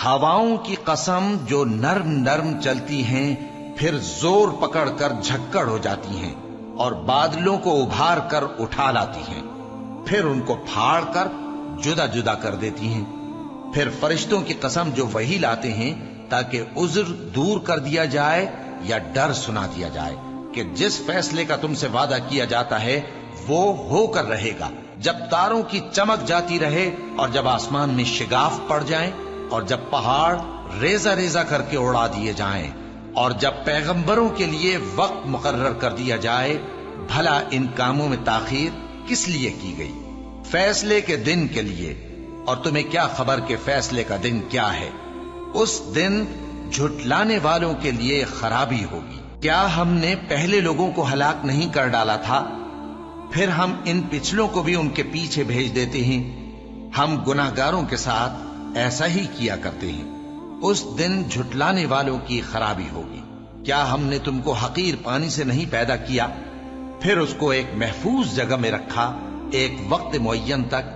ہواؤں کی قسم جو نرم نرم چلتی ہیں پھر زور پکڑ کر جھکڑ ہو جاتی ہیں اور بادلوں کو ابھار کر اٹھا لاتی ہیں، پھر ان کو پھاڑ کر جدا جدا کر دیتی ہیں۔ پھر فرشتوں کی قسم جو وحی لاتے ہیں تاکہ عذر دور کر دیا جائے یا ڈر سنا دیا جائے کہ جس فیصلے کا تم سے وعدہ کیا جاتا ہے وہ ہو کر رہے گا، جب تاروں کی چمک جاتی رہے اور جب آسمان میں شگاف پڑ جائیں اور جب پہاڑ ریزہ ریزہ کر کے اڑا دیے جائیں اور جب پیغمبروں کے لیے وقت مقرر کر دیا جائے، بھلا ان کاموں میں تاخیر کس لیے کی گئی؟ فیصلے کے دن کے لیے، اور تمہیں کیا خبر کہ فیصلے کا دن کیا ہے؟ اس دن جھٹلانے والوں کے لیے خرابی ہوگی۔ کیا ہم نے پہلے لوگوں کو ہلاک نہیں کر ڈالا تھا؟ پھر ہم ان پچھلوں کو بھی ان کے پیچھے بھیج دیتے ہیں۔ ہم گناہگاروں کے ساتھ ایسا ہی کیا کرتے ہیں۔ اس دن جھٹلانے والوں کی خرابی ہوگی۔ کیا ہم نے تم کو حقیر پانی سے نہیں پیدا کیا، پھر اس کو ایک محفوظ جگہ میں رکھا ایک وقت معین تک،